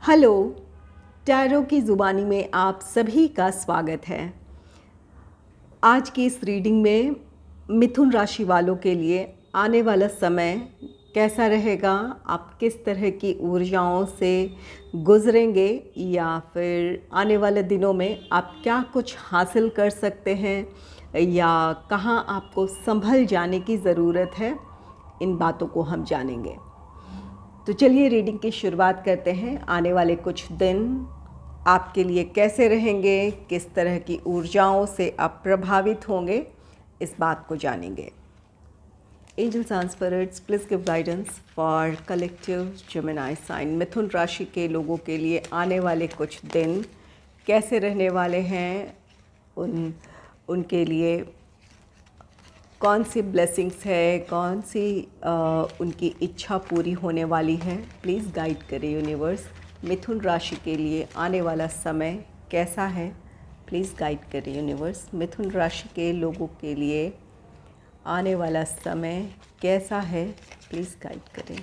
Hello, tarot की ज़ुबानी में आप सभी का स्वागत है। आज की इस रीडिंग में मिथुन राशि वालों के लिए आने वाला समय कैसा रहेगा, आप किस तरह की ऊर्जाओं से गुजरेंगे या फिर आने वाले दिनों में आप क्या कुछ हासिल कर सकते हैं या कहाँ आपको संभल जाने की ज़रूरत है, इन बातों को हम जानेंगे। तो चलिए रीडिंग की शुरुआत करते हैं। आने वाले कुछ दिन आपके लिए कैसे रहेंगे, किस तरह की ऊर्जाओं से आप प्रभावित होंगे, इस बात को जानेंगे। Angels and spirits please give guidance for collective Gemini sign. मिथुन राशि के लोगों के लिए आने वाले कुछ दिन कैसे रहने वाले हैं, उनके लिए कौन सी ब्लेसिंग्स है, कौन सी उनकी इच्छा पूरी होने वाली है। प्लीज़ गाइड करें यूनिवर्स। मिथुन राशि के लिए आने वाला समय कैसा है, प्लीज़ गाइड करें यूनिवर्स। मिथुन राशि के लोगों के लिए आने वाला समय कैसा है, प्लीज़ गाइड करें।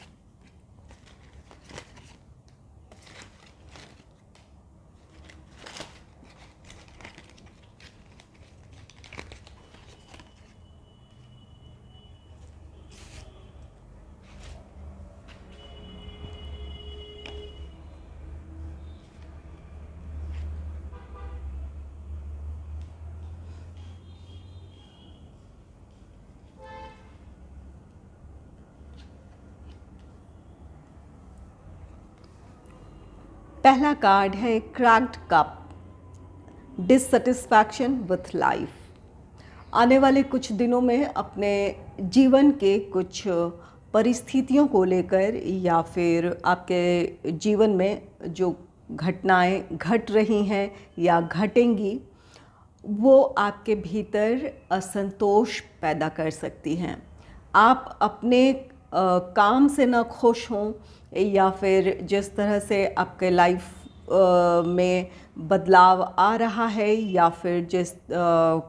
पहला कार्ड है cracked cup, dissatisfaction with life. आने वाले कुछ दिनों में अपने जीवन के कुछ परिस्थितियों को लेकर या फिर आपके जीवन में जो घटनाएं घट रही हैं या घटेंगी, वो आपके भीतर असंतोष पैदा कर सकती हैं। आप अपने काम से ना खुश हों या फिर जिस तरह से आपके लाइफ में बदलाव आ रहा है या फिर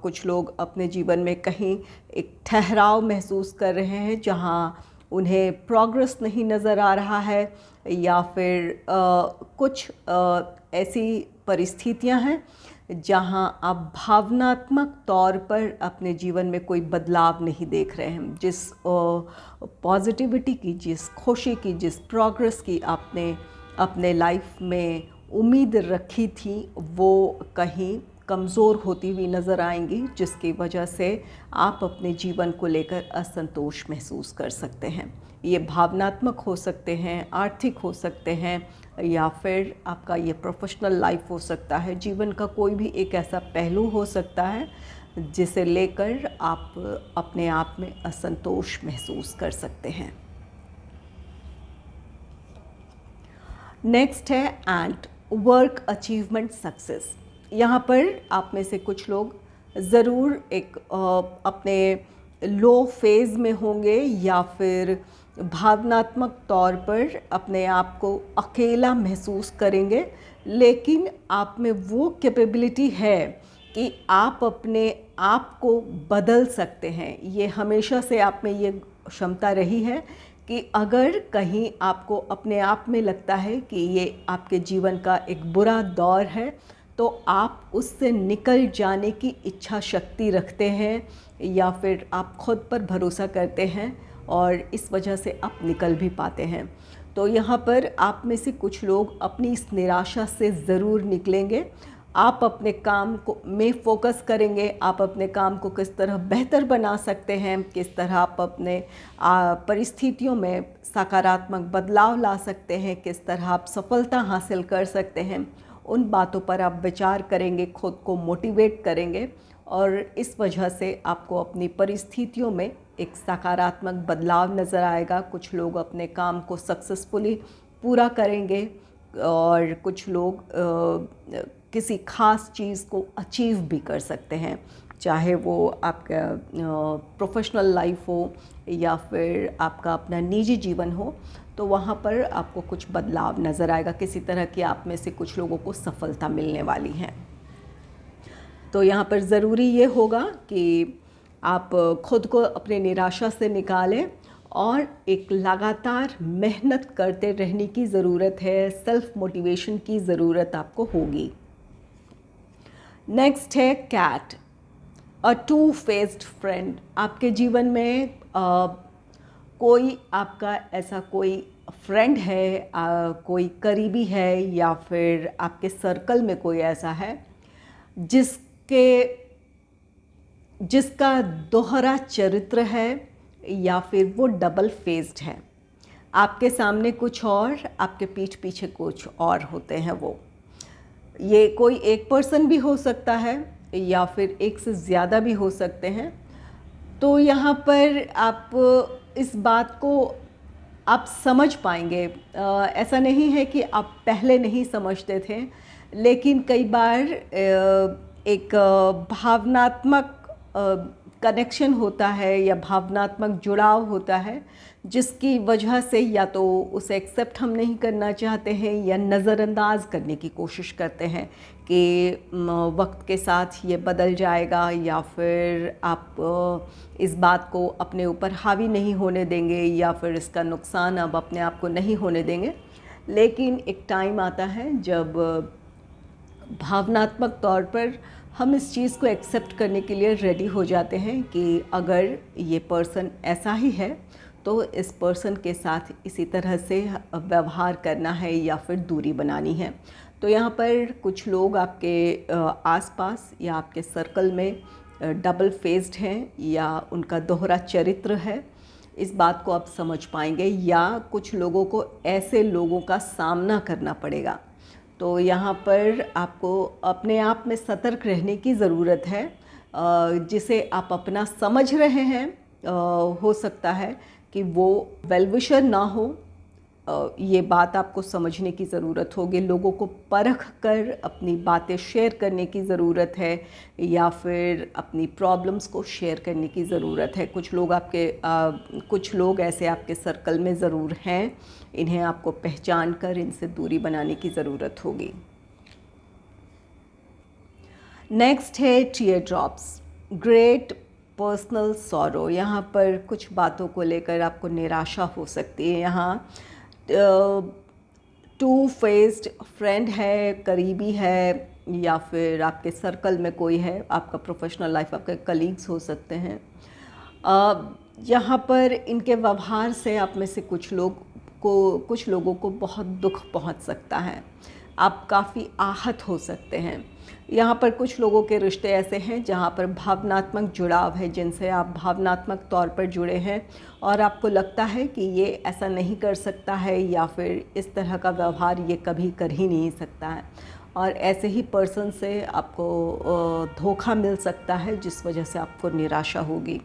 कुछ लोग अपने जीवन में कहीं एक ठहराव महसूस कर रहे हैं जहां उन्हें प्रोग्रेस नहीं नज़र आ रहा है या फिर कुछ ऐसी परिस्थितियां हैं जहां आप भावनात्मक तौर पर अपने जीवन में कोई बदलाव नहीं देख रहे हैं। जिस पॉजिटिविटी की, जिस खुशी की, जिस प्रोग्रेस की आपने अपने लाइफ में उम्मीद रखी थी, वो कहीं कमज़ोर होती हुई नज़र आएंगी, जिसकी वजह से आप अपने जीवन को लेकर असंतोष महसूस कर सकते हैं। ये भावनात्मक हो सकते हैं, आर्थिक हो सकते हैं या फिर आपका ये प्रोफेशनल लाइफ हो सकता है। जीवन का कोई भी एक ऐसा पहलू हो सकता है जिसे लेकर आप अपने आप में असंतोष महसूस कर सकते हैं। नेक्स्ट है एंड वर्क अचीवमेंट सक्सेस। यहाँ पर आप में से कुछ लोग ज़रूर एक अपने लो फेज़ में होंगे या फिर भावनात्मक तौर पर अपने आप को अकेला महसूस करेंगे, लेकिन आप में वो कैपेबिलिटी है कि आप अपने आप को बदल सकते हैं। ये हमेशा से आप में ये क्षमता रही है कि अगर कहीं आपको अपने आप में लगता है कि ये आपके जीवन का एक बुरा दौर है, तो आप उससे निकल जाने की इच्छा शक्ति रखते हैं या फिर आप खुद पर भरोसा करते हैं और इस वजह से आप निकल भी पाते हैं। तो यहाँ पर आप में से कुछ लोग अपनी इस निराशा से ज़रूर निकलेंगे। आप अपने काम को में फोकस करेंगे, आप अपने काम को किस तरह बेहतर बना सकते हैं, किस तरह आप अपने परिस्थितियों में सकारात्मक बदलाव ला सकते हैं, किस तरह आप सफलता हासिल कर सकते हैं, उन बातों पर आप विचार करेंगे, खुद को मोटिवेट करेंगे और इस वजह से आपको अपनी परिस्थितियों में एक सकारात्मक बदलाव नज़र आएगा। कुछ लोग अपने काम को सक्सेसफुली पूरा करेंगे और कुछ लोग किसी ख़ास चीज़ को अचीव भी कर सकते हैं, चाहे वो आपका प्रोफेशनल लाइफ हो या फिर आपका अपना निजी जीवन हो। तो वहाँ पर आपको कुछ बदलाव नज़र आएगा, किसी तरह की आप में से कुछ लोगों को सफलता मिलने वाली है। तो यहाँ पर ज़रूरी ये होगा कि आप खुद को अपने निराशा से निकालें और एक लगातार मेहनत करते रहने की ज़रूरत है, सेल्फ मोटिवेशन की ज़रूरत आपको होगी। नेक्स्ट है cat, a two faced friend. आपके जीवन में कोई आपका ऐसा कोई फ्रेंड है, कोई करीबी है या फिर आपके सर्कल में कोई ऐसा है जिसका दोहरा चरित्र है या फिर वो डबल फेस्ड है। आपके सामने कुछ और, आपके पीठ पीछे कुछ और होते हैं। वो ये कोई एक पर्सन भी हो सकता है या फिर एक से ज़्यादा भी हो सकते हैं। तो यहाँ पर आप इस बात को आप समझ पाएंगे। ऐसा नहीं है कि आप पहले नहीं समझते थे, लेकिन कई बार एक भावनात्मक कनेक्शन होता है या भावनात्मक जुड़ाव होता है, जिसकी वजह से या तो उसे एक्सेप्ट हम नहीं करना चाहते हैं या नज़रअंदाज करने की कोशिश करते हैं कि वक्त के साथ ये बदल जाएगा, या फिर आप इस बात को अपने ऊपर हावी नहीं होने देंगे या फिर इसका नुकसान अब अपने आप को नहीं होने देंगे। लेकिन एक टाइम आता है जब भावनात्मक तौर पर हम इस चीज़ को एक्सेप्ट करने के लिए रेडी हो जाते हैं कि अगर ये पर्सन ऐसा ही है तो इस पर्सन के साथ इसी तरह से व्यवहार करना है या फिर दूरी बनानी है। तो यहाँ पर कुछ लोग आपके आसपास या आपके सर्कल में डबल फेस्ड हैं या उनका दोहरा चरित्र है। इस बात को आप समझ पाएंगे, या कुछ लोगों को ऐसे लोगों का सामना करना पड़ेगा। तो यहाँ पर आपको अपने आप में सतर्क रहने की ज़रूरत है। जिसे आप अपना समझ रहे हैं, हो सकता है कि वो वेलविशर ना हो। ये बात आपको समझने की ज़रूरत होगी। लोगों को परख कर अपनी बातें शेयर करने की ज़रूरत है या फिर अपनी प्रॉब्लम्स को शेयर करने की ज़रूरत है। कुछ लोग ऐसे आपके सर्कल में ज़रूर हैं, इन्हें आपको पहचान कर इनसे दूरी बनाने की ज़रूरत होगी। नेक्स्ट है tear drops, great personal sorrow. यहाँ पर कुछ बातों को लेकर आपको निराशा हो सकती है। यहाँ टू फेस्ड फ्रेंड है, करीबी है, या फिर आपके सर्कल में कोई है, आपका प्रोफेशनल लाइफ, आपके कलीग्स हो सकते हैं। यहाँ पर इनके व्यवहार से आप में से कुछ लोगों को बहुत दुख पहुँच सकता है। आप काफ़ी आहत हो सकते हैं। यहाँ पर कुछ लोगों के रिश्ते ऐसे हैं जहाँ पर भावनात्मक जुड़ाव है, जिनसे आप भावनात्मक तौर पर जुड़े हैं और आपको लगता है कि ये ऐसा नहीं कर सकता है या फिर इस तरह का व्यवहार ये कभी कर ही नहीं सकता है, और ऐसे ही पर्सन से आपको धोखा मिल सकता है, जिस वजह से आपको निराशा होगी।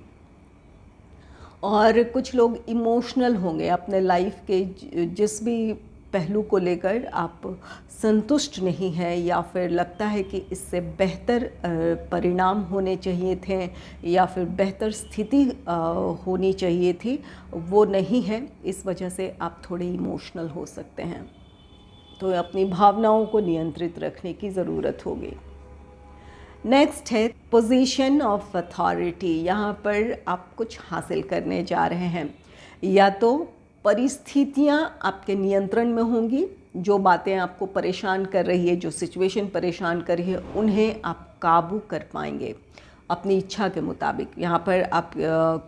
और कुछ लोग इमोशनल होंगे, अपने लाइफ के जिस भी पहलू को लेकर आप संतुष्ट नहीं हैं या फिर लगता है कि इससे बेहतर परिणाम होने चाहिए थे या फिर बेहतर स्थिति होनी चाहिए थी, वो नहीं है। इस वजह से आप थोड़े इमोशनल हो सकते हैं। तो अपनी भावनाओं को नियंत्रित रखने की ज़रूरत होगी। नेक्स्ट है पोजीशन ऑफ अथॉरिटी। यहाँ पर आप कुछ हासिल करने जा रहे हैं, या तो परिस्थितियाँ आपके नियंत्रण में होंगी, जो बातें आपको परेशान कर रही है, जो सिचुएशन परेशान कर रही है, उन्हें आप काबू कर पाएंगे अपनी इच्छा के मुताबिक। यहाँ पर आप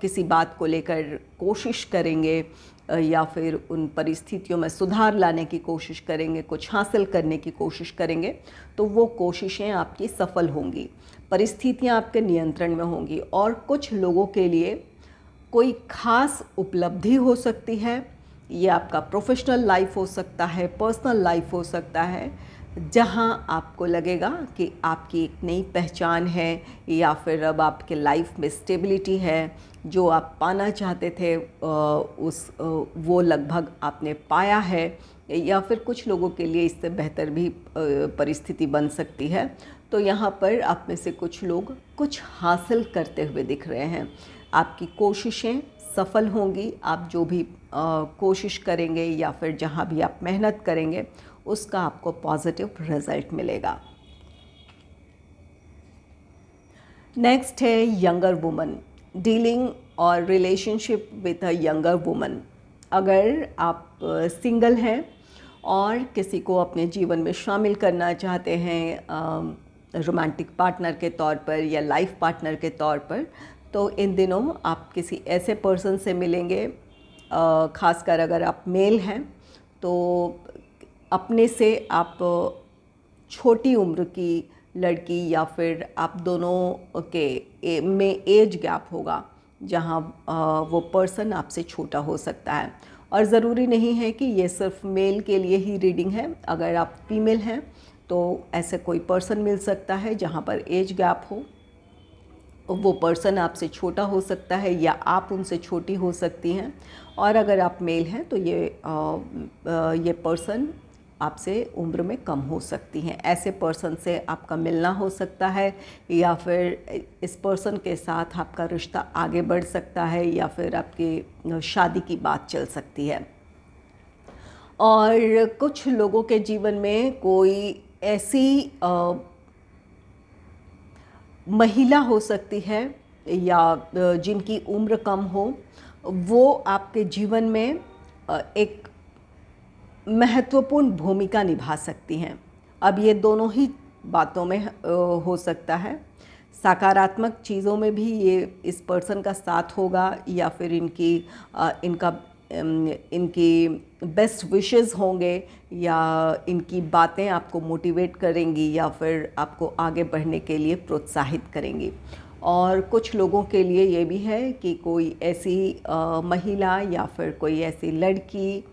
किसी बात को लेकर कोशिश करेंगे या फिर उन परिस्थितियों में सुधार लाने की कोशिश करेंगे, कुछ हासिल करने की कोशिश करेंगे, तो वो कोशिशें आपकी सफल होंगी। परिस्थितियाँ आपके नियंत्रण में होंगी और कुछ लोगों के लिए कोई ख़ास उपलब्धि हो सकती है। ये आपका प्रोफेशनल लाइफ हो सकता है, पर्सनल लाइफ हो सकता है, जहाँ आपको लगेगा कि आपकी एक नई पहचान है या फिर अब आपके लाइफ में स्टेबिलिटी है। जो आप पाना चाहते थे वो लगभग आपने पाया है, या फिर कुछ लोगों के लिए इससे बेहतर भी परिस्थिति बन सकती है। तो यहाँ पर आप में से कुछ लोग कुछ हासिल करते हुए दिख रहे हैं। आपकी कोशिशें सफल होंगी। आप जो भी कोशिश करेंगे या फिर जहाँ भी आप मेहनत करेंगे, उसका आपको पॉजिटिव रिजल्ट मिलेगा। नेक्स्ट है यंगर वुमन, डीलिंग और relationship with a younger woman. अगर आप सिंगल हैं और किसी को अपने जीवन में शामिल करना चाहते हैं रोमांटिक पार्टनर के तौर पर या लाइफ पार्टनर के तौर पर, तो इन दिनों आप किसी ऐसे पर्सन से मिलेंगे, ख़ासकर अगर आप मेल हैं तो अपने से आप छोटी उम्र की लड़की या फिर आप दोनों के में एज गैप होगा जहाँ वो पर्सन आपसे छोटा हो सकता है। और ज़रूरी नहीं है कि ये सिर्फ मेल के लिए ही रीडिंग है, अगर आप फीमेल हैं तो ऐसे कोई पर्सन मिल सकता है जहाँ पर एज गैप हो। वो पर्सन आपसे छोटा हो सकता है या आप उनसे छोटी हो सकती हैं। और अगर आप मेल हैं तो ये पर्सन आपसे उम्र में कम हो सकती हैं। ऐसे पर्सन से आपका मिलना हो सकता है या फिर इस पर्सन के साथ आपका रिश्ता आगे बढ़ सकता है या फिर आपकी शादी की बात चल सकती है। और कुछ लोगों के जीवन में कोई ऐसी महिला हो सकती है या जिनकी उम्र कम हो, वो आपके जीवन में एक महत्वपूर्ण भूमिका निभा सकती हैं। अब ये दोनों ही बातों में हो सकता है। सकारात्मक चीज़ों में भी ये इस पर्सन का साथ होगा या फिर इनकी बेस्ट विशेस होंगे या इनकी बातें आपको मोटिवेट करेंगी या फिर आपको आगे बढ़ने के लिए प्रोत्साहित करेंगी। और कुछ लोगों के लिए ये भी है कि कोई ऐसी महिला या फिर कोई ऐसी लड़की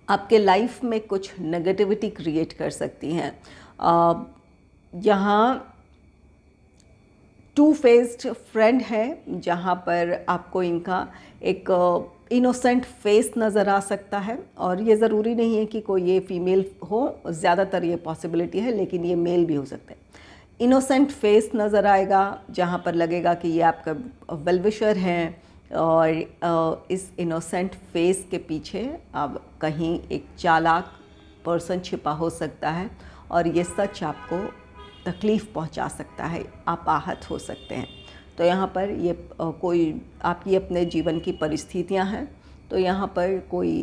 आपके लाइफ में कुछ नेगेटिविटी क्रिएट कर सकती हैं। यहाँ टू फेस्ड फ्रेंड है जहाँ पर आपको इनका एक इनोसेंट फेस नज़र आ सकता है। और ये ज़रूरी नहीं है कि कोई ये फीमेल हो, ज़्यादातर ये पॉसिबिलिटी है, लेकिन ये मेल भी हो सकते हैं। इनोसेंट फेस नज़र आएगा जहाँ पर लगेगा कि ये आपका वेलविशर हैं और इस इनोसेंट फेस के पीछे अब कहीं एक चालाक पर्सन छिपा हो सकता है और ये सच आपको तकलीफ़ पहुंचा सकता है, आप आहत हो सकते हैं। तो यहाँ पर ये कोई आपकी अपने जीवन की परिस्थितियाँ हैं, तो यहाँ पर कोई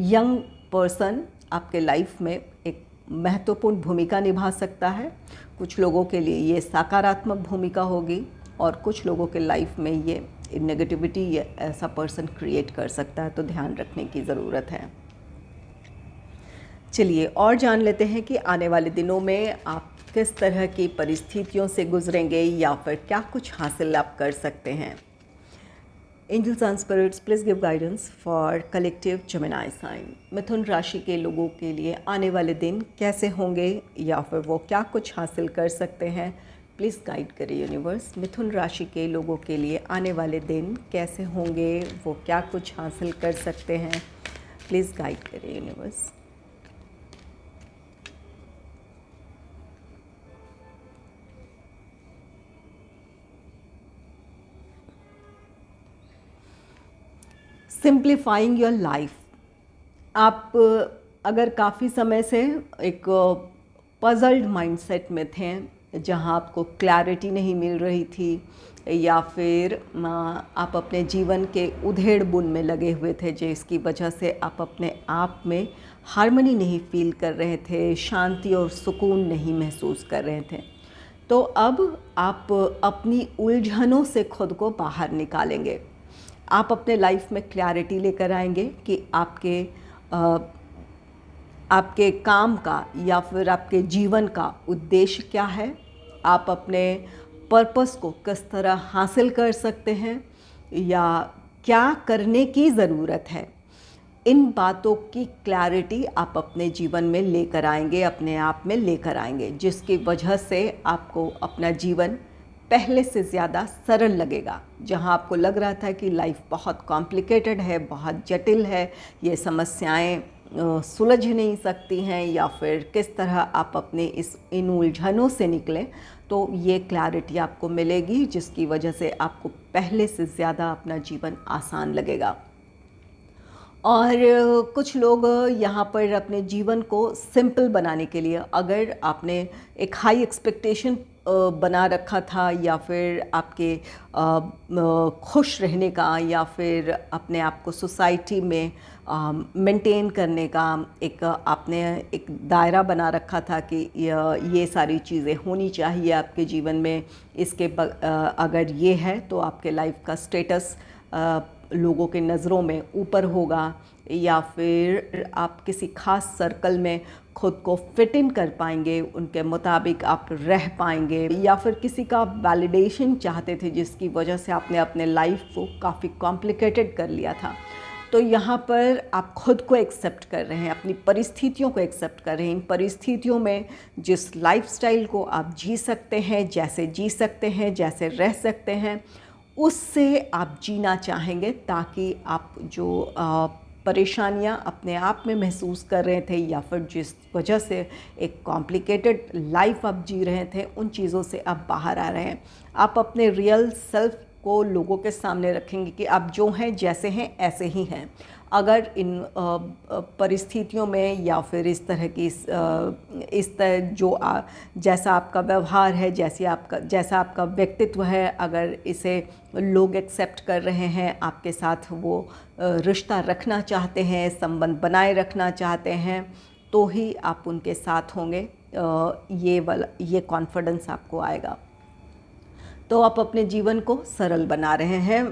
यंग पर्सन आपके लाइफ में एक महत्वपूर्ण भूमिका निभा सकता है। कुछ लोगों के लिए ये सकारात्मक भूमिका होगी और कुछ लोगों के लाइफ में ये नेगेटिविटी ऐसा पर्सन क्रिएट कर सकता है, तो ध्यान रखने की ज़रूरत है। चलिए और जान लेते हैं कि आने वाले दिनों में आप किस तरह की परिस्थितियों से गुजरेंगे या फिर क्या कुछ हासिल आप कर सकते हैं। Angels and spirits please give guidance for collective Gemini sign. मिथुन राशि के लोगों के लिए आने वाले दिन कैसे होंगे या फिर वो क्या कुछ हासिल कर सकते हैं, प्लीज़ गाइड करें यूनिवर्स। मिथुन राशि के लोगों के लिए आने वाले दिन कैसे होंगे, वो क्या कुछ हासिल कर सकते हैं, प्लीज़ गाइड करें यूनिवर्स। Simplifying your life. आप अगर काफ़ी समय से एक पज़ल्ड माइंडसेट में थे जहां आपको क्लैरिटी नहीं मिल रही थी या फिर आप अपने जीवन के उधेड़-बुन में लगे हुए थे, जिसकी वजह से आप अपने आप में हार्मनी नहीं फील कर रहे थे, शांति और सुकून नहीं महसूस कर रहे थे, तो अब आप अपनी उलझनों से खुद को बाहर निकालेंगे। आप अपने लाइफ में क्लैरिटी लेकर आएंगे कि आपके काम का या फिर आपके जीवन का उद्देश्य क्या है, आप अपने पर्पस को किस तरह हासिल कर सकते हैं या क्या करने की ज़रूरत है। इन बातों की क्लैरिटी आप अपने जीवन में लेकर आएंगे, अपने आप में लेकर आएंगे, जिसकी वजह से आपको अपना जीवन पहले से ज़्यादा सरल लगेगा। जहां आपको लग रहा था कि लाइफ बहुत कॉम्प्लिकेटेड है, बहुत जटिल है, ये समस्याएं सुलझ नहीं सकती हैं या फिर किस तरह आप अपने इन उलझनों से निकलें, तो ये क्लैरिटी आपको मिलेगी, जिसकी वजह से आपको पहले से ज़्यादा अपना जीवन आसान लगेगा। और कुछ लोग यहाँ पर अपने जीवन को सिंपल बनाने के लिए, अगर आपने एक हाई एक्सपेक्टेशन बना रखा था, या फिर आपके खुश रहने का, या फिर अपने आप को सोसाइटी में मेंटेन करने का एक आपने एक दायरा बना रखा था कि ये सारी चीज़ें होनी चाहिए आपके जीवन में, अगर ये है तो आपके लाइफ का स्टेटस लोगों के नज़रों में ऊपर होगा, या फिर आप किसी ख़ास सर्कल में खुद को फिट इन कर पाएंगे, उनके मुताबिक आप रह पाएंगे, या फिर किसी का वैलिडेशन चाहते थे जिसकी वजह से आपने अपने लाइफ को काफ़ी कॉम्प्लिकेटेड कर लिया था। तो यहाँ पर आप खुद को एक्सेप्ट कर रहे हैं, अपनी परिस्थितियों को एक्सेप्ट कर रहे हैं। इन परिस्थितियों में जिस लाइफस्टाइल को आप जी सकते हैं, जैसे जी सकते हैं, जैसे रह सकते हैं, उससे आप जीना चाहेंगे, ताकि आप जो परेशानियां अपने आप में महसूस कर रहे थे, या फिर जिस वजह से एक कॉम्प्लिकेटेड लाइफ आप जी रहे थे, उन चीज़ों से आप बाहर आ रहे हैं। आप अपने रियल सेल्फ को लोगों के सामने रखेंगे कि आप जो हैं, जैसे हैं, ऐसे ही हैं। अगर इन परिस्थितियों में, या फिर इस तरह की इस तरह जैसा आपका व्यवहार है, जैसा आपका व्यक्तित्व है, अगर इसे लोग एक्सेप्ट कर रहे हैं, आपके साथ वो रिश्ता रखना चाहते हैं, संबंध बनाए रखना चाहते हैं, तो ही आप उनके साथ होंगे। ये कॉन्फिडेंस आपको आएगा। तो आप अपने जीवन को सरल बना रहे हैं,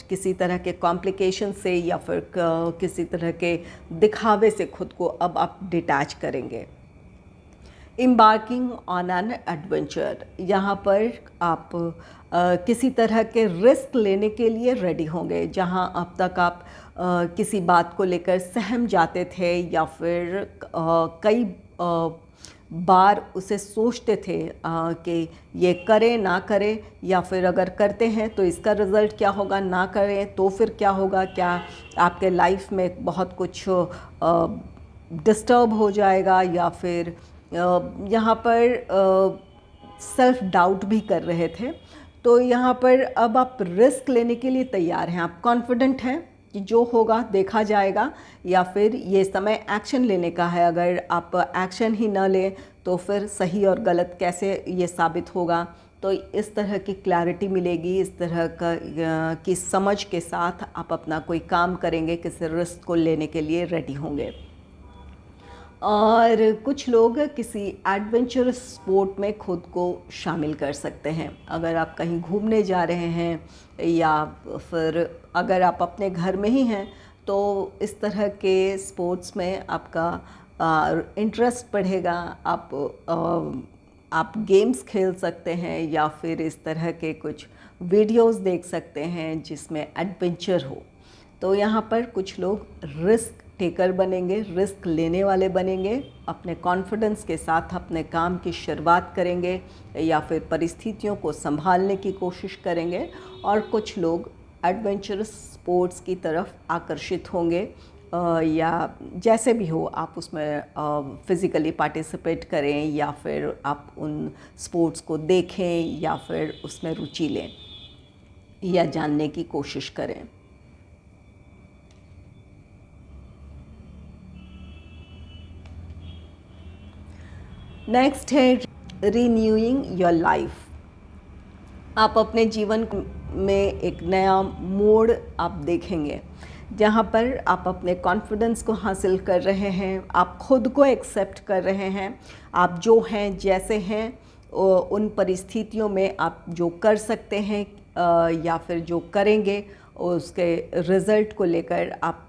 किसी तरह के कॉम्प्लिकेशन से या फिर किसी तरह के दिखावे से खुद को अब आप डिटैच करेंगे। एम्बार्किंग ऑन एन एडवेंचर, यहाँ पर आप किसी तरह के रिस्क लेने के लिए रेडी होंगे। जहाँ अब तक आप किसी बात को लेकर सहम जाते थे, या फिर कई बार उसे सोचते थे कि ये करें ना करें, या फिर अगर करते हैं तो इसका रिज़ल्ट क्या होगा, ना करें तो फिर क्या होगा, क्या आपके लाइफ में बहुत कुछ डिस्टर्ब हो जाएगा, या फिर यहाँ पर सेल्फ डाउट भी कर रहे थे। तो यहाँ पर अब आप रिस्क लेने के लिए तैयार हैं, आप कॉन्फिडेंट हैं कि जो होगा देखा जाएगा, या फिर ये समय एक्शन लेने का है। अगर आप एक्शन ही न लें तो फिर सही और गलत कैसे ये साबित होगा। तो इस तरह की क्लैरिटी मिलेगी, इस तरह की समझ के साथ आप अपना कोई काम करेंगे, किसी रिस्क को लेने के लिए रेडी होंगे। और कुछ लोग किसी एडवेंचरस स्पोर्ट में खुद को शामिल कर सकते हैं। अगर आप कहीं घूमने जा रहे हैं, या फिर अगर आप अपने घर में ही हैं, तो इस तरह के स्पोर्ट्स में आपका इंटरेस्ट बढ़ेगा। आप गेम्स खेल सकते हैं, या फिर इस तरह के कुछ वीडियोस देख सकते हैं जिसमें एडवेंचर हो। तो यहाँ पर कुछ लोग रिस्क टेकर बनेंगे, रिस्क लेने वाले बनेंगे, अपने कॉन्फिडेंस के साथ अपने काम की शुरुआत करेंगे, या फिर परिस्थितियों को संभालने की कोशिश करेंगे। और कुछ लोग एडवेंचरस स्पोर्ट्स की तरफ आकर्षित होंगे, या जैसे भी हो आप उसमें फिज़िकली पार्टिसिपेट करें, या फिर आप उन स्पोर्ट्स को देखें, या फिर उसमें रुचि लें, या जानने की कोशिश करें। नेक्स्ट है रीन्यूइंग योर लाइफ। आप अपने जीवन में एक नया मोड़ आप देखेंगे, जहाँ पर आप अपने कॉन्फिडेंस को हासिल कर रहे हैं, आप खुद को एक्सेप्ट कर रहे हैं, आप जो हैं, जैसे हैं, उन परिस्थितियों में आप जो कर सकते हैं या फिर जो करेंगे, उसके रिज़ल्ट को लेकर आप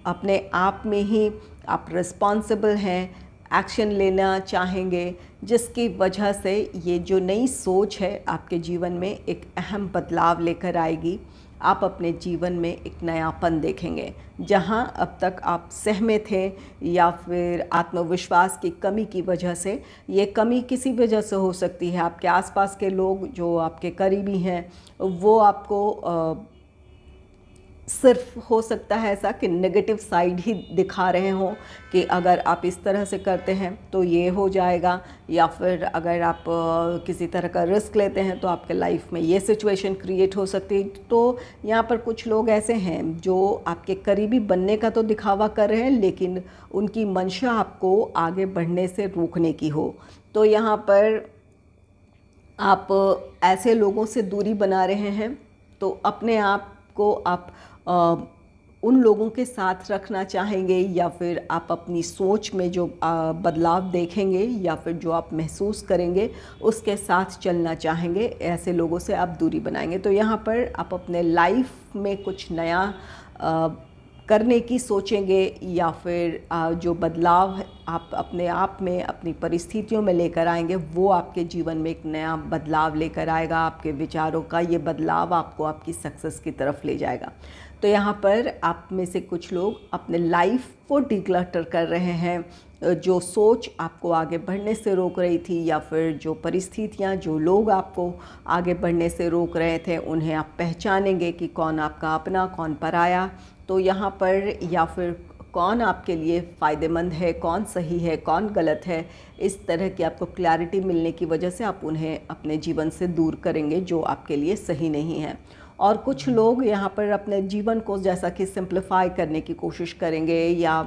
अपने आप में ही आप रिस्पॉन्सिबल हैं, एक्शन लेना चाहेंगे, जिसकी वजह से ये जो नई सोच है आपके जीवन में एक अहम बदलाव लेकर आएगी। आप अपने जीवन में एक नयापन देखेंगे। जहां अब तक आप सहमे थे, या फिर आत्मविश्वास की कमी की वजह से, ये कमी किसी वजह से हो सकती है, आपके आसपास के लोग जो आपके करीबी हैं वो आपको सिर्फ हो सकता है ऐसा कि नेगेटिव साइड ही दिखा रहे हों कि अगर आप इस तरह से करते हैं तो ये हो जाएगा, या फिर अगर आप किसी तरह का रिस्क लेते हैं तो आपके लाइफ में ये सिचुएशन क्रिएट हो सकती है। तो यहाँ पर कुछ लोग ऐसे हैं जो आपके करीबी बनने का तो दिखावा कर रहे हैं, लेकिन उनकी मंशा आपको आगे बढ़ने से रोकने की हो। तो यहाँ पर आप ऐसे लोगों से दूरी बना रहे हैं, तो अपने आप को आप उन लोगों के साथ रखना चाहेंगे, या फिर आप अपनी सोच में जो बदलाव देखेंगे या फिर जो आप महसूस करेंगे उसके साथ चलना चाहेंगे, ऐसे लोगों से आप दूरी बनाएंगे। तो यहाँ पर आप अपने लाइफ में कुछ नया करने की सोचेंगे, या फिर जो बदलाव आप अपने आप में अपनी परिस्थितियों में लेकर आएंगे वो आपके जीवन में एक नया बदलाव लेकर आएगा। आपके विचारों का ये बदलाव आपको आपकी सक्सेस की तरफ ले जाएगा। तो यहाँ पर आप में से कुछ लोग अपने लाइफ को डिक्लटर कर रहे हैं। जो सोच आपको आगे बढ़ने से रोक रही थी, या फिर जो परिस्थितियाँ, जो लोग आपको आगे बढ़ने से रोक रहे थे, उन्हें आप पहचानेंगे कि कौन आपका अपना, कौन पराया। तो यहाँ पर या फिर कौन आपके लिए फ़ायदेमंद है, कौन सही है, कौन गलत है, इस तरह की आपको क्लैरिटी मिलने की वजह से आप उन्हें अपने जीवन से दूर करेंगे जो आपके लिए सही नहीं है। और कुछ लोग यहाँ पर अपने जीवन को जैसा कि सिंप्लीफाई करने की कोशिश करेंगे, या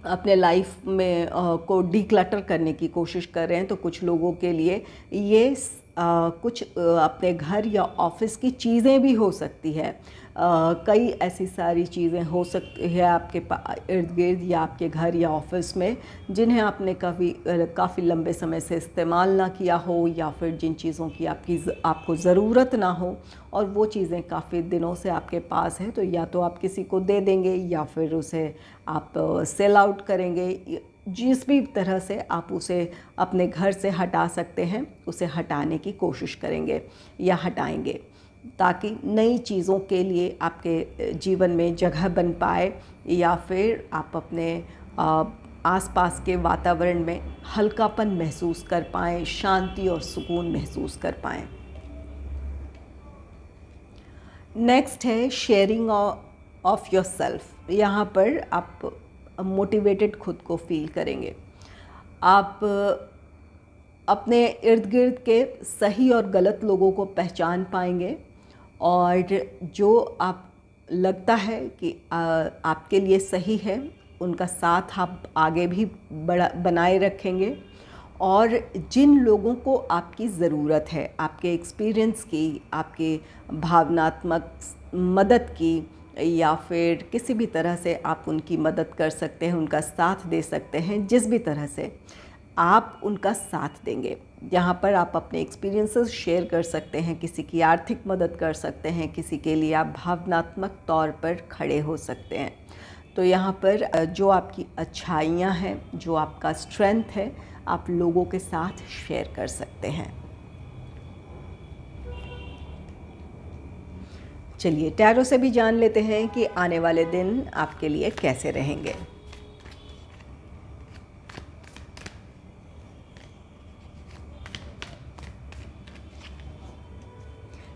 अपने लाइफ में को डिक्लटर करने की कोशिश कर रहे हैं। तो कुछ लोगों के लिए ये कुछ अपने घर या ऑफिस की चीज़ें भी हो सकती है। कई ऐसी सारी चीज़ें हो सकती है आपके इर्द गिर्द या आपके घर या ऑफिस में, जिन्हें आपने काफ़ी लंबे समय से इस्तेमाल ना किया हो, या फिर जिन चीज़ों की आपको ज़रूरत ना हो, और वो चीज़ें काफ़ी दिनों से आपके पास हैं। तो या तो आप किसी को दे देंगे, या फिर उसे आप सेल आउट करेंगे। जिस भी तरह से आप उसे अपने घर से हटा सकते हैं, उसे हटाने की कोशिश करेंगे या हटाएंगे, ताकि नई चीज़ों के लिए आपके जीवन में जगह बन पाए, या फिर आप अपने आसपास के वातावरण में हल्कापन महसूस कर पाएँ, शांति और सुकून महसूस कर पाएँ। नेक्स्ट है शेयरिंग ऑफ योर सेल्फ। यहाँ पर आप मोटिवेटेड खुद को फील करेंगे। आप अपने इर्द गिर्द के सही और गलत लोगों को पहचान पाएंगे, और जो आप लगता है कि आपके लिए सही है, उनका साथ आप आगे भी बनाए रखेंगे। और जिन लोगों को आपकी ज़रूरत है, आपके एक्सपीरियंस की, आपके भावनात्मक मदद की, या फिर किसी भी तरह से आप उनकी मदद कर सकते हैं, उनका साथ दे सकते हैं, जिस भी तरह से आप उनका साथ देंगे। यहाँ पर आप अपने एक्सपीरियंसेस शेयर कर सकते हैं, किसी की आर्थिक मदद कर सकते हैं, किसी के लिए आप भावनात्मक तौर पर खड़े हो सकते हैं। तो यहाँ पर जो आपकी अच्छाइयाँ हैं, जो आपका स्ट्रेंथ है, आप लोगों के साथ शेयर कर सकते हैं। चलिए टैरो से भी जान लेते हैं कि आने वाले दिन आपके लिए कैसे रहेंगे।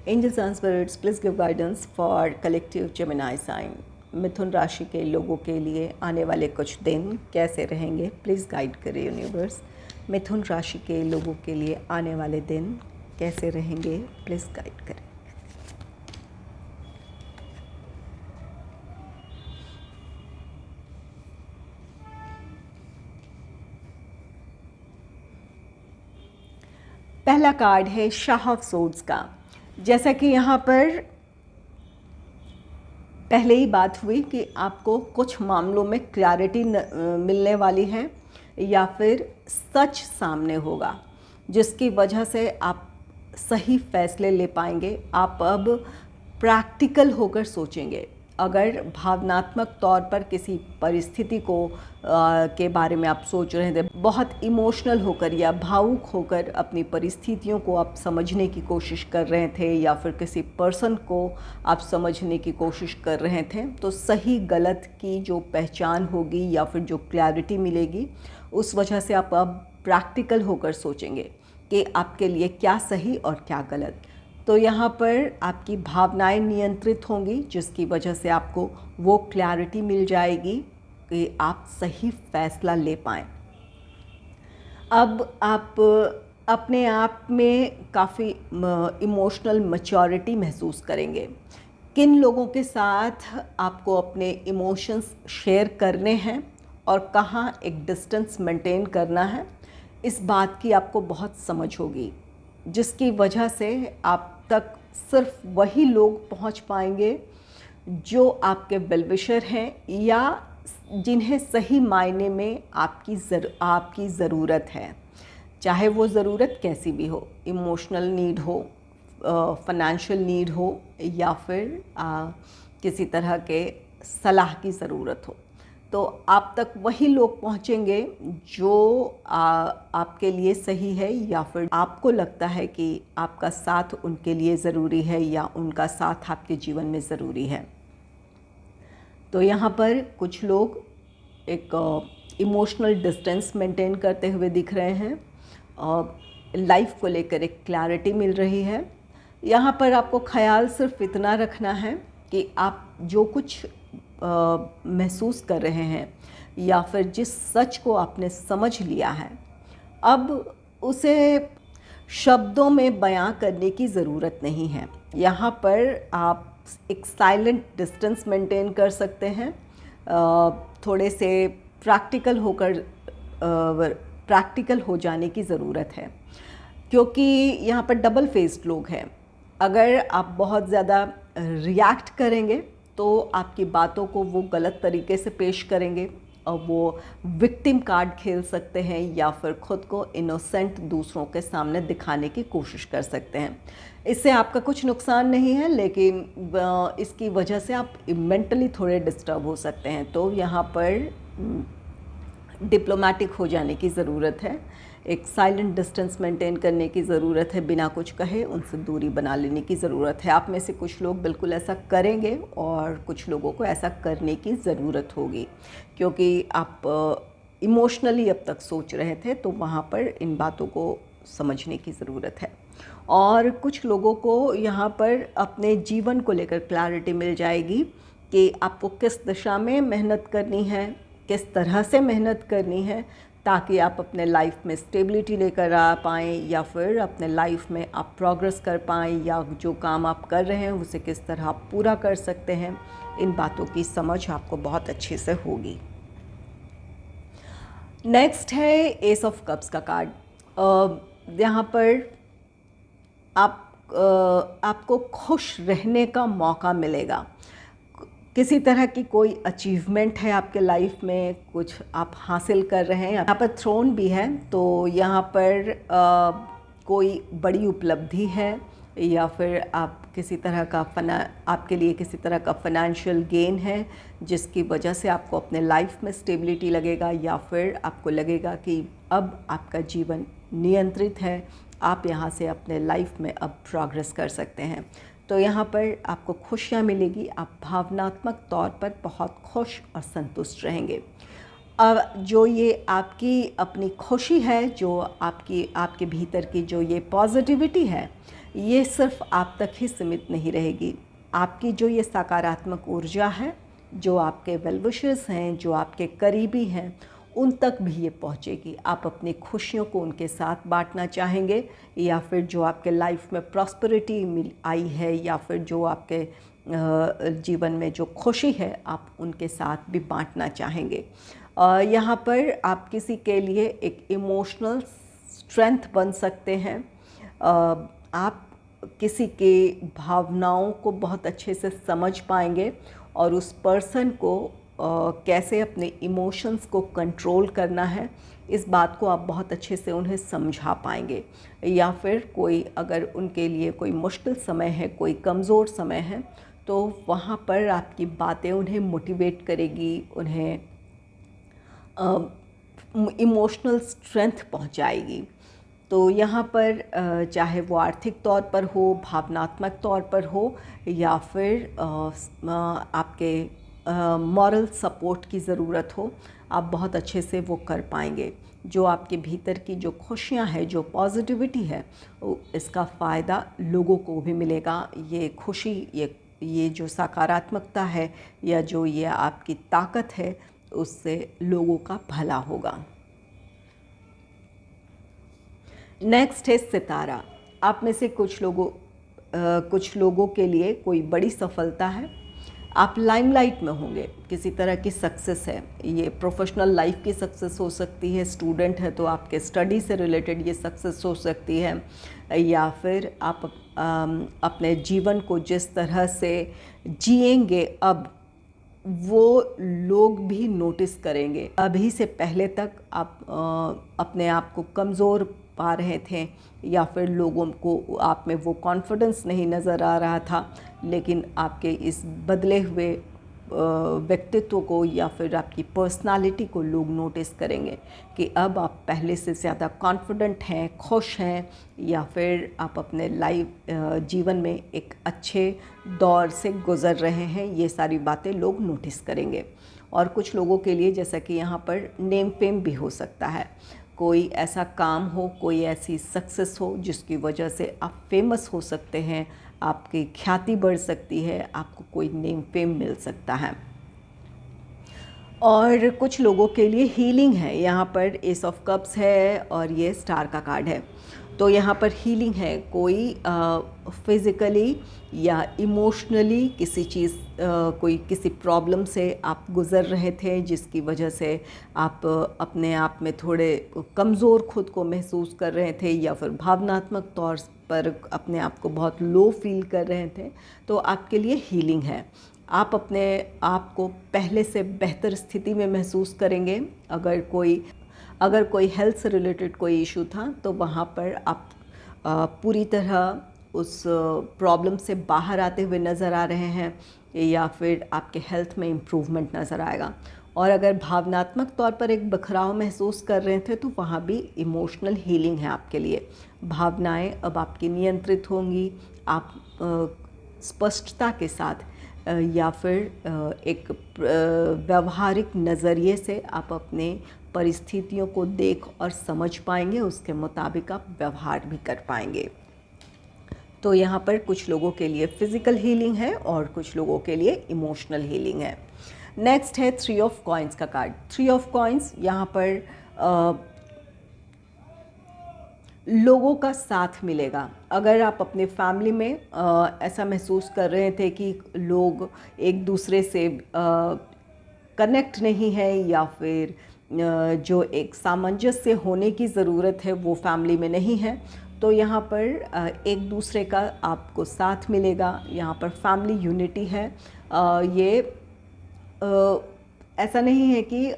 Angels and spirits, please give guidance for collective Gemini sign. मिथुन राशि के लोगों के लिए आने वाले कुछ दिन कैसे रहेंगे, प्लीज़ गाइड करें यूनिवर्स। मिथुन राशि के लोगों के लिए आने वाले दिन कैसे रहेंगे, प्लीज़ गाइड करें। पहला कार्ड है शाह ऑफ सोर्ड्स का। जैसा कि यहाँ पर पहले ही बात हुई कि आपको कुछ मामलों में क्लैरिटी मिलने वाली है, या फिर सच सामने होगा, जिसकी वजह से आप सही फैसले ले पाएंगे। आप अब प्रैक्टिकल होकर सोचेंगे। अगर भावनात्मक तौर पर किसी परिस्थिति को के बारे में आप सोच रहे थे, बहुत इमोशनल होकर या भावुक होकर अपनी परिस्थितियों को आप समझने की कोशिश कर रहे थे, या फिर किसी पर्सन को आप समझने की कोशिश कर रहे थे, तो सही गलत की जो पहचान होगी या फिर जो क्लैरिटी मिलेगी, उस वजह से आप अब प्रैक्टिकल होकर सोचेंगे कि आपके लिए क्या सही और क्या गलत। तो यहाँ पर आपकी भावनाएं नियंत्रित होंगी, जिसकी वजह से आपको वो क्लैरिटी मिल जाएगी कि आप सही फैसला ले पाएँ। अब आप अपने आप में काफ़ी इमोशनल मैच्योरिटी महसूस करेंगे। किन लोगों के साथ आपको अपने इमोशंस शेयर करने हैं और कहाँ एक डिस्टेंस मेंटेन करना है, इस बात की आपको बहुत समझ होगी। जिसकी वजह से आप तक सिर्फ वही लोग पहुंच पाएंगे जो आपके वेल विशर हैं या जिन्हें सही मायने में आपकी ज़रूरत है। चाहे वो ज़रूरत कैसी भी हो, इमोशनल नीड हो, फाइनेंशियल नीड हो या फिर किसी तरह के सलाह की ज़रूरत हो, तो आप तक वही लोग पहुँचेंगे जो आपके लिए सही है या फिर आपको लगता है कि आपका साथ उनके लिए ज़रूरी है या उनका साथ आपके जीवन में ज़रूरी है। तो यहाँ पर कुछ लोग एक इमोशनल डिस्टेंस मेंटेन करते हुए दिख रहे हैं, लाइफ को लेकर एक क्लैरिटी मिल रही है। यहाँ पर आपको ख्याल सिर्फ इतना रखना है कि आप जो कुछ महसूस कर रहे हैं या फिर जिस सच को आपने समझ लिया है, अब उसे शब्दों में बयां करने की ज़रूरत नहीं है। यहाँ पर आप एक साइलेंट डिस्टेंस मेंटेन कर सकते हैं। थोड़े से प्रैक्टिकल हो जाने की ज़रूरत है, क्योंकि यहाँ पर डबल फेस्ड लोग हैं। अगर आप बहुत ज़्यादा रिएक्ट करेंगे तो आपकी बातों को वो गलत तरीके से पेश करेंगे और वो विक्टिम कार्ड खेल सकते हैं या फिर ख़ुद को इनोसेंट दूसरों के सामने दिखाने की कोशिश कर सकते हैं। इससे आपका कुछ नुकसान नहीं है, लेकिन इसकी वजह से आप मेंटली थोड़े डिस्टर्ब हो सकते हैं। तो यहाँ पर डिप्लोमेटिक हो जाने की ज़रूरत है, एक साइलेंट डिस्टेंस मेंटेन करने की ज़रूरत है, बिना कुछ कहे उनसे दूरी बना लेने की ज़रूरत है। आप में से कुछ लोग बिल्कुल ऐसा करेंगे और कुछ लोगों को ऐसा करने की ज़रूरत होगी, क्योंकि आप इमोशनली अब तक सोच रहे थे, तो वहाँ पर इन बातों को समझने की ज़रूरत है। और कुछ लोगों को यहाँ पर अपने जीवन को लेकर क्लैरिटी मिल जाएगी कि आपको किस दिशा में मेहनत करनी है, किस तरह से मेहनत करनी है, ताकि आप अपने लाइफ में स्टेबिलिटी लेकर आ पाएँ या फिर अपने लाइफ में आप प्रोग्रेस कर पाएँ, या जो काम आप कर रहे हैं उसे किस तरह आप पूरा कर सकते हैं। इन बातों की समझ आपको बहुत अच्छे से होगी। नेक्स्ट है एस ऑफ कप्स का कार्ड। यहाँ पर आपको खुश रहने का मौका मिलेगा। किसी तरह की कोई अचीवमेंट है आपके लाइफ में, कुछ आप हासिल कर रहे हैं। यहाँ पर थ्रोन भी है, तो यहाँ पर कोई बड़ी उपलब्धि है या फिर आप किसी तरह का आपके लिए किसी तरह का फाइनेंशियल गेन है, जिसकी वजह से आपको अपने लाइफ में स्टेबिलिटी लगेगा या फिर आपको लगेगा कि अब आपका जीवन नियंत्रित है, आप यहाँ से अपने लाइफ में अब प्रोग्रेस कर सकते हैं। तो यहाँ पर आपको खुशियाँ मिलेगी, आप भावनात्मक तौर पर बहुत खुश और संतुष्ट रहेंगे। अब जो ये आपकी अपनी खुशी है, जो आपके भीतर की जो ये पॉजिटिविटी है, ये सिर्फ आप तक ही सीमित नहीं रहेगी। आपकी जो ये सकारात्मक ऊर्जा है, जो आपके वेल विशर्स हैं, जो आपके करीबी हैं, उन तक भी ये पहुँचेगी। आप अपनी खुशियों को उनके साथ बांटना चाहेंगे, या फिर जो आपके लाइफ में प्रॉस्पेरिटी आई है या फिर जो आपके जीवन में जो खुशी है, आप उनके साथ भी बांटना चाहेंगे। यहाँ पर आप किसी के लिए एक इमोशनल स्ट्रेंथ बन सकते हैं। आप किसी के भावनाओं को बहुत अच्छे से समझ पाएंगे और उस पर्सन को कैसे अपने इमोशंस को कंट्रोल करना है, इस बात को आप बहुत अच्छे से उन्हें समझा पाएंगे। या फिर कोई अगर उनके लिए कोई मुश्किल समय है, कोई कमज़ोर समय है, तो वहाँ पर आपकी बातें उन्हें मोटिवेट करेगी, उन्हें इमोशनल स्ट्रेंथ पहुँचाएगी। तो यहाँ पर चाहे वो आर्थिक तौर पर हो, भावनात्मक तौर पर हो, या फिर आपके मॉरल सपोर्ट की ज़रूरत हो, आप बहुत अच्छे से वो कर पाएंगे। जो आपके भीतर की जो खुशियाँ हैं, जो पॉजिटिविटी है, इसका फ़ायदा लोगों को भी मिलेगा। ये खुशी, ये जो सकारात्मकता है या जो ये आपकी ताकत है, उससे लोगों का भला होगा। नेक्स्ट है सितारा। आप में से कुछ लोगों के लिए कोई बड़ी सफलता है आप लाइमलाइट में होंगे, किसी तरह की सक्सेस है, ये प्रोफेशनल लाइफ की सक्सेस हो सकती है, स्टूडेंट है तो आपके स्टडी से रिलेटेड ये सक्सेस हो सकती है, या फिर आप अपने जीवन को जिस तरह से जिएंगे अब वो लोग भी नोटिस करेंगे। अभी से पहले तक आप अपने आप को कमज़ोर पा रहे थे या फिर लोगों को आप में वो कॉन्फिडेंस नहीं नज़र आ रहा था, लेकिन आपके इस बदले हुए व्यक्तित्व को या फिर आपकी पर्सनालिटी को लोग नोटिस करेंगे कि अब आप पहले से ज़्यादा कॉन्फिडेंट हैं, खुश हैं, या फिर आप अपने जीवन में एक अच्छे दौर से गुज़र रहे हैं। ये सारी बातें लोग नोटिस करेंगे। और कुछ लोगों के लिए जैसा कि यहाँ पर नेम फेम भी हो सकता है, कोई ऐसा काम हो, कोई ऐसी सक्सेस हो जिसकी वजह से आप फेमस हो सकते हैं, आपकी ख्याति बढ़ सकती है, आपको कोई नेम फेम मिल सकता है। और कुछ लोगों के लिए हीलिंग है, यहाँ पर एस ऑफ कप्स है और ये स्टार का कार्ड है। तो यहाँ पर हीलिंग है, कोई फिज़िकली या इमोशनली कोई किसी प्रॉब्लम से आप गुज़र रहे थे जिसकी वजह से आप अपने आप में थोड़े कमज़ोर खुद को महसूस कर रहे थे, या फिर भावनात्मक तौर पर अपने आप को बहुत लो फील कर रहे थे, तो आपके लिए हीलिंग है। आप अपने आप को पहले से बेहतर स्थिति में महसूस करेंगे। अगर कोई हेल्थ से रिलेटेड कोई इशू था तो वहाँ पर आप पूरी तरह उस प्रॉब्लम से बाहर आते हुए नज़र आ रहे हैं, या फिर आपके हेल्थ में इम्प्रूवमेंट नज़र आएगा। और अगर भावनात्मक तौर पर एक बिखराव महसूस कर रहे थे तो वहाँ भी इमोशनल हीलिंग है आपके लिए। भावनाएं अब आपकी नियंत्रित होंगी, आप स्पष्टता के साथ या फिर एक व्यवहारिक नज़रिए से आप अपने परिस्थितियों को देख और समझ पाएंगे, उसके मुताबिक आप व्यवहार भी कर पाएंगे। तो यहाँ पर कुछ लोगों के लिए फ़िज़िकल हीलिंग है और कुछ लोगों के लिए इमोशनल हीलिंग है। नेक्स्ट है 3 ऑफ कॉइन्स का कार्ड। 3 ऑफ कॉइन्स यहाँ पर लोगों का साथ मिलेगा। अगर आप अपने फैमिली में ऐसा महसूस कर रहे थे कि लोग एक दूसरे से कनेक्ट नहीं है, या फिर जो एक सामंजस्य होने की ज़रूरत है वो फैमिली में नहीं है, तो यहाँ पर एक दूसरे का आपको साथ मिलेगा। यहाँ पर फैमिली यूनिटी है। ये ऐसा नहीं है कि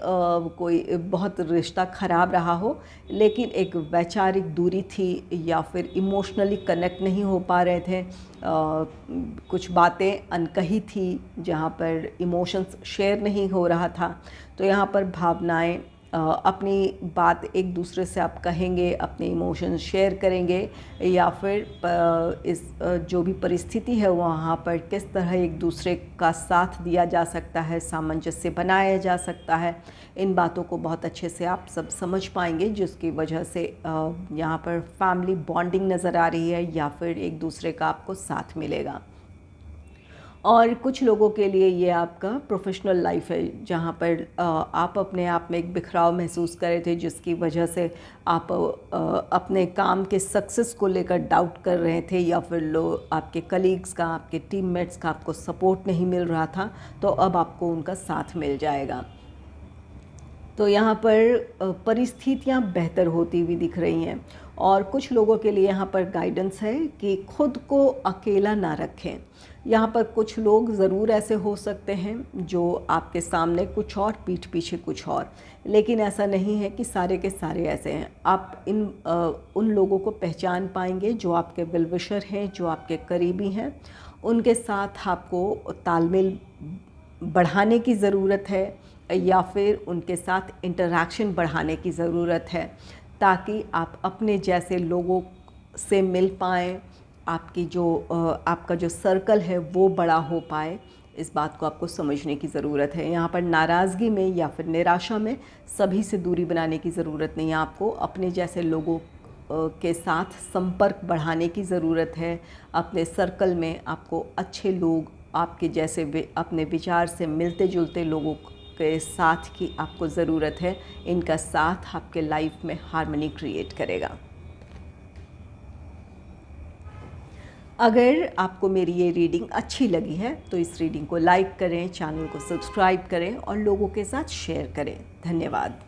कोई बहुत रिश्ता ख़राब रहा हो, लेकिन एक वैचारिक दूरी थी या फिर इमोशनली कनेक्ट नहीं हो पा रहे थे। कुछ बातें अनकही थी जहाँ पर इमोशंस शेयर नहीं हो रहा था। तो यहाँ पर भावनाएं अपनी बात एक दूसरे से आप कहेंगे, अपने इमोशंस शेयर करेंगे, या फिर इस जो भी परिस्थिति है वहाँ पर किस तरह एक दूसरे का साथ दिया जा सकता है, सामंजस्य बनाया जा सकता है, इन बातों को बहुत अच्छे से आप सब समझ पाएंगे, जिसकी वजह से यहाँ पर फैमिली बॉन्डिंग नज़र आ रही है, या फिर एक दूसरे का आपको साथ मिलेगा। और कुछ लोगों के लिए ये आपका प्रोफेशनल लाइफ है, जहाँ पर आप अपने आप में एक बिखराव महसूस कर रहे थे, जिसकी वजह से आप अपने काम के सक्सेस को लेकर डाउट कर रहे थे, या फिर लोग आपके कलीग्स का, आपके टीममेट्स का आपको सपोर्ट नहीं मिल रहा था, तो अब आपको उनका साथ मिल जाएगा। तो यहाँ पर परिस्थितियाँ बेहतर होती हुई दिख रही हैं। और कुछ लोगों के लिए यहाँ पर गाइडेंस है कि खुद को अकेला ना रखें। यहाँ पर कुछ लोग ज़रूर ऐसे हो सकते हैं जो आपके सामने कुछ और, पीठ पीछे कुछ और, लेकिन ऐसा नहीं है कि सारे के सारे ऐसे हैं। आप उन लोगों को पहचान पाएंगे जो आपके वेल विशर हैं, जो आपके करीबी हैं। उनके साथ आपको तालमेल बढ़ाने की ज़रूरत है, या फिर उनके साथ इंटरैक्शन बढ़ाने की ज़रूरत है, ताकि आप अपने जैसे लोगों से मिल पाएँ, आपका जो सर्कल है वो बड़ा हो पाए। इस बात को आपको समझने की ज़रूरत है। यहाँ पर नाराज़गी में या फिर निराशा में सभी से दूरी बनाने की ज़रूरत नहीं है। आपको अपने जैसे लोगों के साथ संपर्क बढ़ाने की ज़रूरत है। अपने सर्कल में आपको अच्छे लोग, आपके जैसे अपने विचार से मिलते जुलते लोगों के साथ की आपको ज़रूरत है। इनका साथ आपके लाइफ में हार्मनी क्रिएट करेगा। अगर आपको मेरी ये रीडिंग अच्छी लगी है तो इस रीडिंग को लाइक करें, चैनल को सब्सक्राइब करें और लोगों के साथ शेयर करें। धन्यवाद।